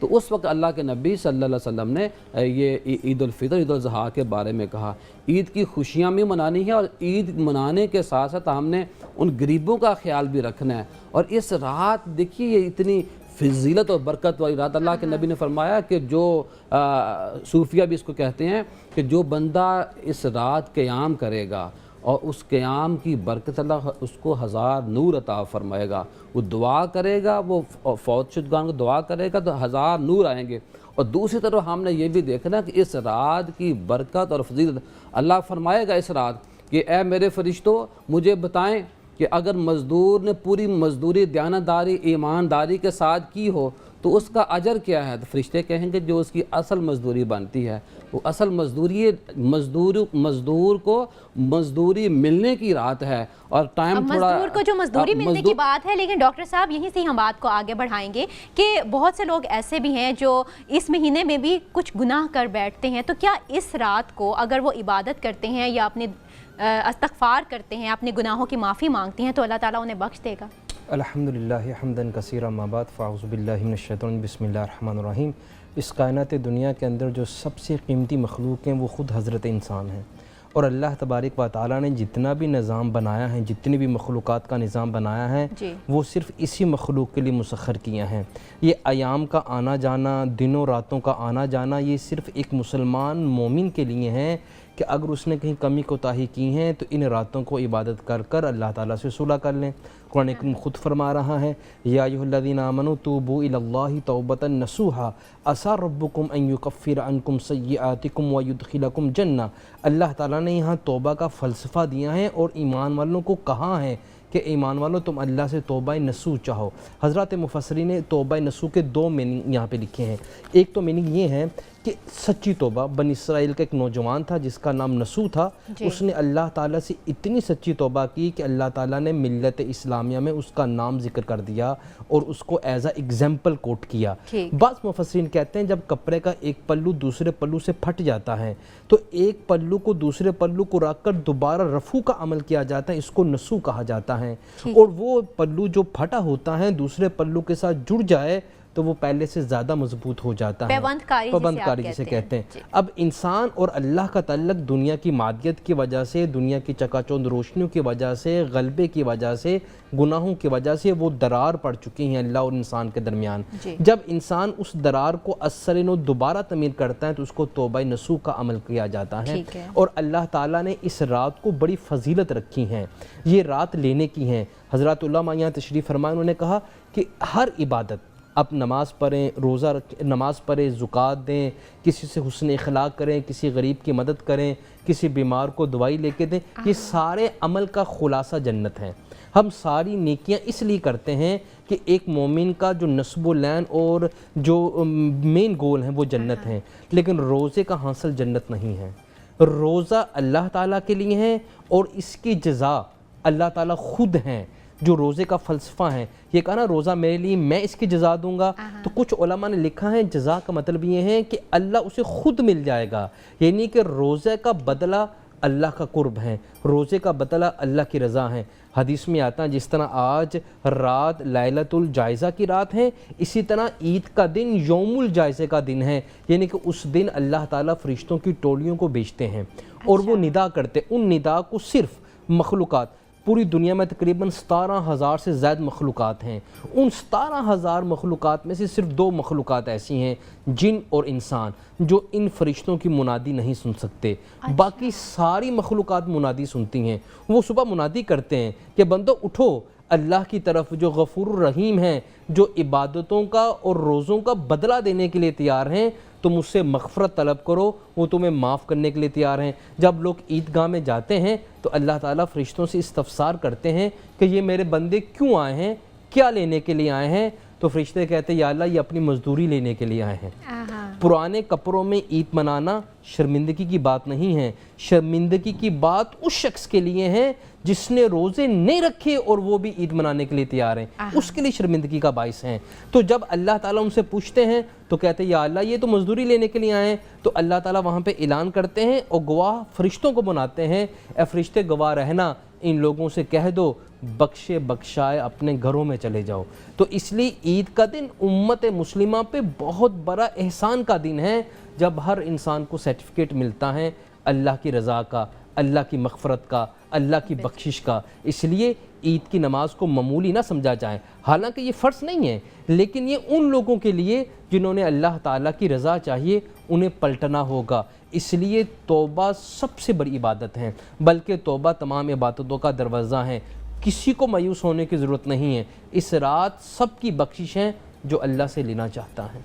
تو اس وقت اللہ کے نبی صلی اللہ علیہ وسلم نے یہ عید الفطر عید الاضحیٰ کے بارے میں کہا عید کی خوشیاں بھی منانی ہیں اور عید منانے کے ساتھ ساتھ ہم نے ان غریبوں کا خیال بھی رکھنا ہے. اور اس رات دیکھیے یہ اتنی فضیلت اور برکت والی رات. اللہ کے نبی نے فرمایا کہ جو صوفیہ بھی اس کو کہتے ہیں کہ جو بندہ اس رات قیام کرے گا اور اس قیام کی برکت اللہ اس کو 1000 نور عطا فرمائے گا. وہ دعا کرے گا, وہ فوت شدگان کو دعا کرے گا تو 1000 نور آئیں گے. اور دوسری طرف ہم نے یہ بھی دیکھنا کہ اس رات کی برکت اور فضیلت اللہ فرمائے گا اس رات کہ اے میرے فرشتوں مجھے بتائیں کہ اگر مزدور نے پوری مزدوری دیانتداری ایمانداری کے ساتھ کی ہو تو اس کا اجر کیا ہے. تو فرشتے کہیں گے جو اس کی اصل مزدوری بنتی ہے. وہ اصل مزدوری مزدور کو مزدوری ملنے کی رات ہے اور ٹائم تھوڑا مزدور کو جو مزدوری ملنے کی بات ہے. لیکن ڈاکٹر صاحب یہیں سے ہم بات کو آگے بڑھائیں گے کہ بہت سے لوگ ایسے بھی ہیں جو اس مہینے میں بھی کچھ گناہ کر بیٹھتے ہیں. تو کیا اس رات کو اگر وہ عبادت کرتے ہیں یا اپنے استغفار کرتے ہیں, اپنے گناہوں کی معافی مانگتے ہیں تو اللہ تعالیٰ انہیں بخش دے گا؟ الحمدللہ حمداً کثیرا ما بعد فاعوذ باللہ من الشیطان بسم اللہ الرحمن الرحیم. اس کائنات دنیا کے اندر جو سب سے قیمتی مخلوق ہیں وہ خود حضرت انسان ہیں. اور اللہ تبارک و تعالیٰ نے جتنا بھی نظام بنایا ہے, جتنی بھی مخلوقات کا نظام بنایا ہے وہ صرف اسی مخلوق کے لیے مسخر کیا ہیں. یہ ایام کا آنا جانا, دنوں راتوں کا آنا جانا, یہ صرف ایک مسلمان مومن کے لیے ہیں کہ اگر اس نے کہیں کمی کوتاہی کی ہیں تو ان راتوں کو عبادت کر کر اللہ تعالیٰ سے صلح کر لیں. قرآن کریم خود فرما رہا ہے یا ایھا الذین آمنوا توبوا الی اللہ توبۃ نصوحا عسیٰ ربکم ان یکفر عنکم سیئاتکم ویدخلکم جنہ. اللہ تعالیٰ نے یہاں توبہ کا فلسفہ دیا ہے اور ایمان والوں کو کہا ہے کہ ایمان والوں تم اللہ سے توبہ نصوح چاہو. حضرات مفسرین نے توبہ نصوح کے 2 میننگ یہاں پہ لکھے ہیں. ایک تو میننگ یہ ہے کہ سچی توبہ. بنی اسرائیل کا ایک نوجوان تھا جس کا نام نصوح تھا, اس نے اللہ تعالیٰ سے اتنی سچی توبہ کی کہ اللہ تعالیٰ نے ملت اسلامیہ میں اس کا نام ذکر کر دیا اور اس کو ایز اے ایگزامپل کوٹ کیا. بعض مفسرین کہتے ہیں جب کپڑے کا ایک پلو دوسرے پلو سے پھٹ جاتا ہے تو ایک پلو کو دوسرے پلو کو رکھ کر دوبارہ رفع کا عمل کیا جاتا ہے, اس کو نصوح کہا جاتا ہے. اور وہ پلو جو پھٹا ہوتا ہے دوسرے پلو کے ساتھ جڑ جائے تو وہ پہلے سے زیادہ مضبوط ہو جاتا ہے. پیوند کاری جسے کہتے ہیں. اب انسان اور اللہ کا تعلق دنیا کی مادیت کی وجہ سے, دنیا کی چکا چوند روشنیوں کی وجہ سے, غلبے کی وجہ سے, گناہوں کی وجہ سے وہ درار پڑ چکی ہیں اللہ اور انسان کے درمیان. جب انسان اس درار کو اثر نو دوبارہ تعمیر کرتا ہے تو اس کو توبہ نصوح کا عمل کیا جاتا ہے. اور اللہ تعالیٰ نے اس رات کو بڑی فضیلت رکھی ہیں, یہ رات لینے کی ہیں. حضرات علماء یہاں تشریف فرمائے, انہوں نے کہا کہ ہر عبادت, آپ نماز پڑھیں, روزہ نماز پڑھیں, زکوٰۃ دیں, کسی سے حسن اخلاق کریں, کسی غریب کی مدد کریں, کسی بیمار کو دوائی لے کے دیں, یہ سارے عمل کا خلاصہ جنت ہیں. ہم ساری نیکیاں اس لیے کرتے ہیں کہ ایک مومن کا جو نصب و لین اور جو مین گول ہیں وہ جنت ہیں. لیکن روزے کا حاصل جنت نہیں ہے. روزہ اللہ تعالیٰ کے لیے ہے اور اس کی جزا اللہ تعالیٰ خود ہیں. جو روزے کا فلسفہ ہے, یہ کہا نا روزہ میرے لیے میں اس کی جزا دوں گا, تو کچھ علماء نے لکھا ہے جزا کا مطلب یہ ہے کہ اللہ اسے خود مل جائے گا. یعنی کہ روزے کا بدلہ اللہ کا قرب ہے, روزے کا بدلہ اللہ کی رضا ہے. حدیث میں آتا ہے جس طرح آج رات لیلۃ الجائزہ کی رات ہے, اسی طرح عید کا دن یوم الجائزے کا دن ہے. یعنی کہ اس دن اللہ تعالیٰ فرشتوں کی ٹولیوں کو بھیجتے ہیں اور وہ ندا کرتے. ان ندا کو صرف مخلوقات, پوری دنیا میں تقریباً 17,000 سے زائد مخلوقات ہیں, ان 17,000 مخلوقات میں سے صرف 2 مخلوقات ایسی ہیں, جن اور انسان, جو ان فرشتوں کی منادی نہیں سن سکتے. باقی ساری مخلوقات منادی سنتی ہیں. وہ صبح منادی کرتے ہیں کہ بندو اٹھو اللہ کی طرف جو غفور الرحیم ہیں, جو عبادتوں کا اور روزوں کا بدلہ دینے کے لیے تیار ہیں, تم مجھ سے مغفرت طلب کرو, وہ تمہیں معاف کرنے کے لیے تیار ہیں. جب لوگ عیدگاہ میں جاتے ہیں تو اللہ تعالیٰ فرشتوں سے استفسار کرتے ہیں کہ یہ میرے بندے کیوں آئے ہیں, کیا لینے کے لیے آئے ہیں؟ تو فرشتے کہتے ہیں یا اللہ یہ اپنی مزدوری لینے کے لیے آئے ہیں. پرانے کپڑوں میں عید منانا شرمندگی کی بات نہیں ہے. شرمندگی کی بات اس شخص کے لیے ہے جس نے روزے نہیں رکھے اور وہ بھی عید منانے کے لیے تیار ہیں, اس کے لیے شرمندگی کا باعث ہیں. تو جب اللہ تعالیٰ ان سے پوچھتے ہیں تو کہتے ہیں یا اللہ یہ تو مزدوری لینے کے لیے آئے ہیں. تو اللہ تعالیٰ وہاں پہ اعلان کرتے ہیں اور گواہ فرشتوں کو بناتے ہیں, اے فرشتے گواہ رہنا, ان لوگوں سے کہہ دو بخشے بخشائے اپنے گھروں میں چلے جاؤ۔ تو اس لیے عید کا دن امت مسلمہ پہ بہت بڑا احسان کا دن ہے، جب ہر انسان کو سرٹیفکیٹ ملتا ہے اللہ کی رضا کا، اللہ کی مغفرت کا، اللہ کی بخشش کا۔ اس لیے عید کی نماز کو معمولی نہ سمجھا جائے، حالانکہ یہ فرض نہیں ہے، لیکن یہ ان لوگوں کے لیے جنہوں نے اللہ تعالیٰ کی رضا چاہیے، انہیں پلٹنا ہوگا۔ اس لیے توبہ سب سے بڑی عبادت ہے، بلکہ توبہ تمام عبادتوں کا دروازہ ہے۔ کسی کو مایوس ہونے کی ضرورت نہیں ہے، اس رات سب کی بخشش ہے جو اللہ سے لینا چاہتا ہے۔